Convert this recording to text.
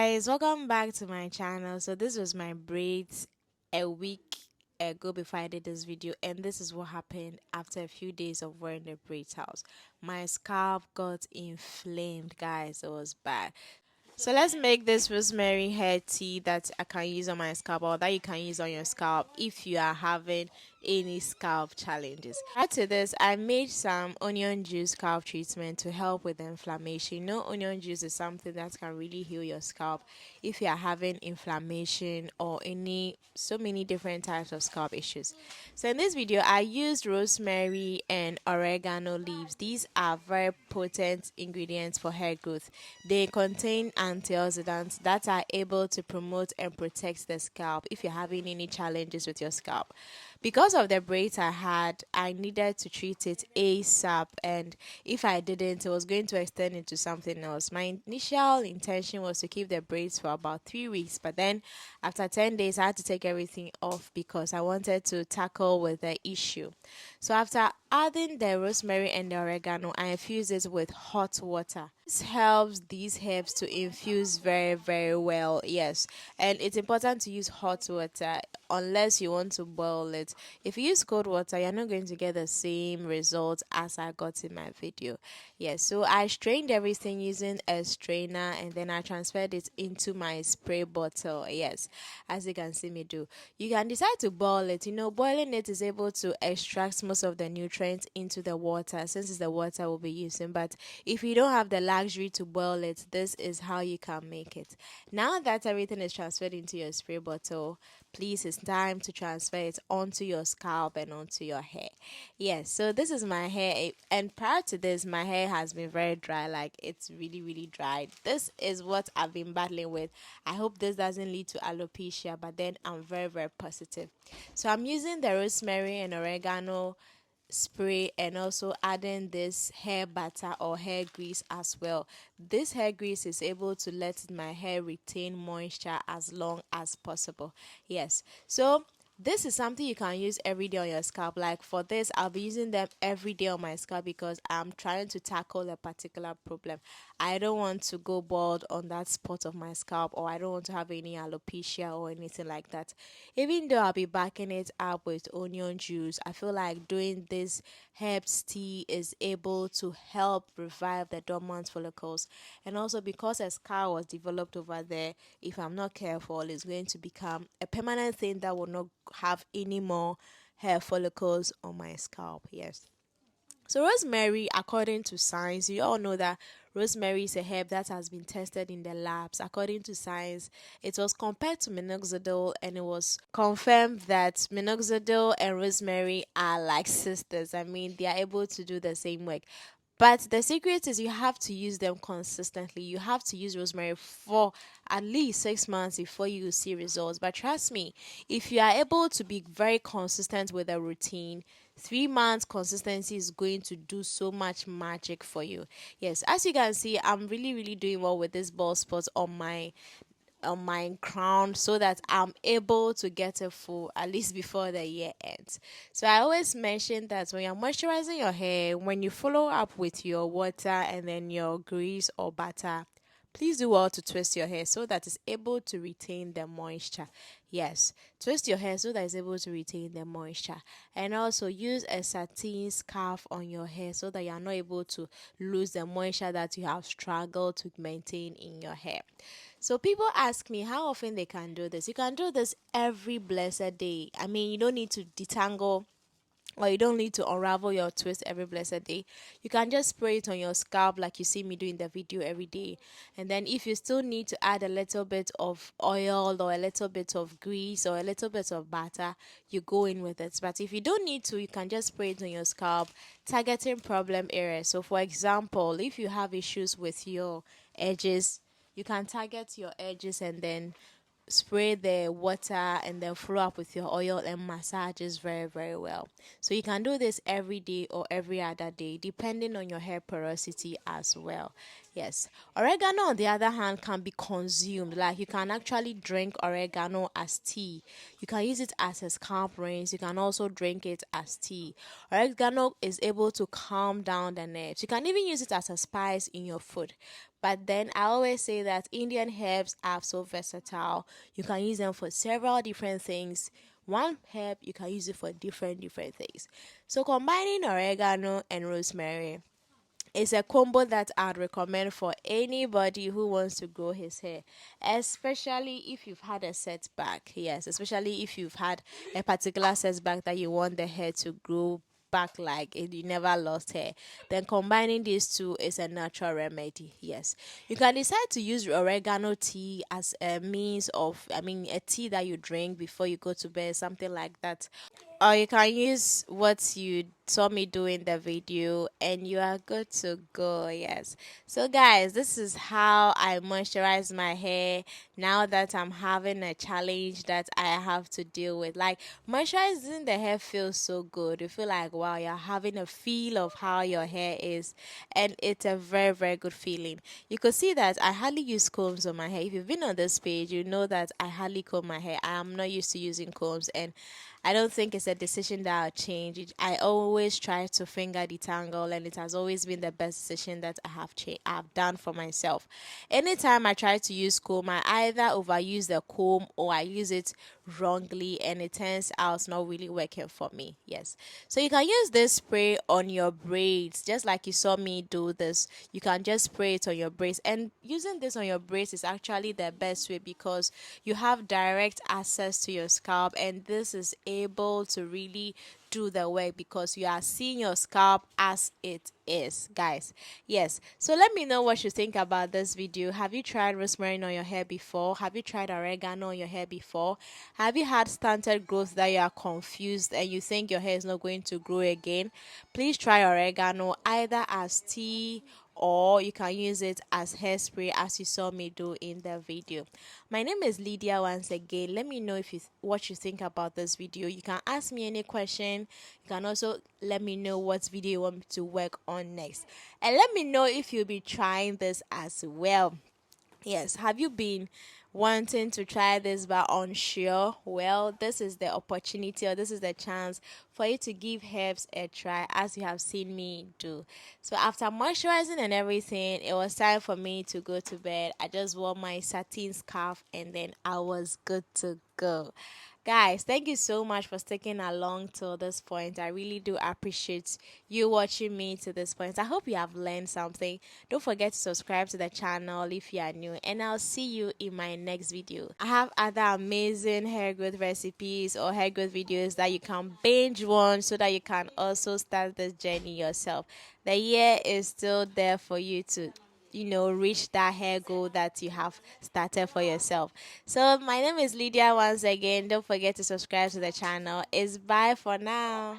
guys, welcome back to my channel. So this was my braids a week ago before I did this video, and this is what happened after a few days of wearing the braids out. My scalp got inflamed, guys. It was bad. So let's make this rosemary hair tea that I can use on my scalp, or that you can use on your scalp if you are having any scalp challenges. Prior to this, I made some onion juice scalp treatment to help with the inflammation. You know, onion juice is something that can really heal your scalp if you are having inflammation or so many different types of scalp issues. So in this video, I used rosemary and oregano leaves. These are very potent ingredients for hair growth. They contain antioxidants that are able to promote and protect the scalp if you're having any challenges with your scalp. Because of the braids I had, I needed to treat it ASAP, and if I didn't, it was going to extend into something else. My initial intention was to keep the braids for about 3 weeks, but then after 10 days, I had to take everything off because I wanted to tackle with the issue. So after adding the rosemary and the oregano, I infused it with hot water. This helps these herbs to infuse very, very well. Yes, and it's important to use hot water unless you want to boil it. If you use cold water, you're not going to get the same results as I got in my video. Yes, so I strained everything using a strainer, and then I transferred it into my spray bottle. Yes, as you can see me do. You can decide to boil it. You know, boiling it is able to extract most of the nutrients into the water, since it's the water we'll be using. But if you don't have the luxury to boil it, this is how you can make it. Now that everything is transferred into your spray bottle, please, it's time to transfer it onto your scalp and onto your hair. Yes, so this is my hair, and prior to this, my hair has been very dry. Like, it's really, really dry. This is what I've been battling with. I hope this doesn't lead to alopecia, but then I'm very, very positive. So I'm using the rosemary and oregano spray, and also adding this hair butter or hair grease as well. This hair grease is able to let my hair retain moisture as long as possible. Yes, so this is something you can use every day on your scalp. Like for this, I'll be using them every day on my scalp because I'm trying to tackle a particular problem. I don't want to go bald on that spot of my scalp, or I don't want to have any alopecia or anything like that. Even though I'll be backing it up with onion juice, I feel like doing this herbs tea is able to help revive the dormant follicles. And also, because a scar was developed over there, if I'm not careful, it's going to become a permanent thing that will not have any more hair follicles on my scalp. Yes. So rosemary, according to science, you all know that rosemary is a herb that has been tested in the labs. According to science, it was compared to minoxidil, and it was confirmed that minoxidil and rosemary are like sisters. I mean, they are able to do the same work. But the secret is you have to use them consistently. You have to use rosemary for at least 6 months before you see results. But trust me, if you are able to be very consistent with a routine, 3 months consistency is going to do so much magic for you. Yes, as you can see, I'm really, really doing well with this bald spots on my crown, so that I'm able to get it full at least before the year ends. So I always mention that when you're moisturizing your hair, when you follow up with your water and then your grease or butter, please do well to twist your hair so that it's able to retain the moisture. Yes, twist your hair so that it's able to retain the moisture. And also use a satin scarf on your hair so that you're not able to lose the moisture that you have struggled to maintain in your hair. So people ask me how often they can do this. You can do this every blessed day. I mean, you don't need to detangle, or you don't need to unravel your twist every blessed day. You can just spray it on your scalp like you see me do in the video every day. And then if you still need to add a little bit of oil or a little bit of grease or a little bit of butter, you go in with it. But if you don't need to, you can just spray it on your scalp, targeting problem areas. So for example, if you have issues with your edges, you can target your edges and then spray the water and then follow up with your oil and massages very, very well. So you can do this every day or every other day depending on your hair porosity as well. Yes. Oregano, on the other hand, can be consumed. Like you can actually drink oregano as tea. You can use it as a scalp rinse. You can also drink it as tea. Oregano is able to calm down the nerves. You can even use it as a spice in your food. But then I always say that Indian herbs are so versatile. You can use them for several different things. One herb, you can use it for different things. So combining oregano and rosemary, it's a combo that I'd recommend for anybody who wants to grow his hair, especially if you've had a setback. Yes, especially if you've had a particular setback that you want the hair to grow back like it, you never lost hair. Then combining these two is a natural remedy. Yes, you can decide to use oregano tea as a means of, I mean, a tea that you drink before you go to bed, something like that, or you can use what you saw me do in the video and you are good to go. Yes. So guys, this is how I moisturize my hair now that I'm having a challenge that I have to deal with. Like moisturizing the hair feels so good. You feel like wow, you're having a feel of how your hair is, and it's a very good feeling. You could see that I hardly use combs on my hair. If you've been on this page, you know that I hardly comb my hair. I am not used to using combs, and I don't think it's a decision that I'll change. I always try to finger detangle, and it has always been the best decision that I've done for myself. Anytime I try to use comb, I either overuse the comb or I use it wrongly, and it turns out not really working for me. Yes, so you can use this spray on your braids, just like you saw me do this. You can just spray it on your braids, and using this on your braids is actually the best way because you have direct access to your scalp, and this is able to really do the work because you are seeing your scalp as it is, guys. Yes, so let me know what you think about this video. Have you tried rosemary on your hair before? Have you tried oregano on your hair before? Have you had stunted growth that you are confused and you think your hair is not going to grow again? Please try oregano either as tea, or you can use it as hairspray as you saw me do in the video. My name is Lydia once again. Let me know if what you think about this video. You can ask me any question. You can also let me know what video you want me to work on next. And let me know if you'll be trying this as well. Yes, have you been wanting to try this but unsure? Well, this is the opportunity, or this is the chance for you to give herbs a try as you have seen me do. So after moisturizing and everything, it was time for me to go to bed. I just wore my satin scarf and then I was good to go. Guys, thank you so much for sticking along till this point. I really do appreciate you watching me to this point. I hope you have learned something. Don't forget to subscribe to the channel if you are new, and I'll see you in my next video. I have other amazing hair growth recipes or hair growth videos that you can binge watch so that you can also start this journey yourself. The year is still there for you to reach that hair goal that you have started for yourself. So my name is Lydia once again. Don't forget to subscribe to the channel. It's bye for now.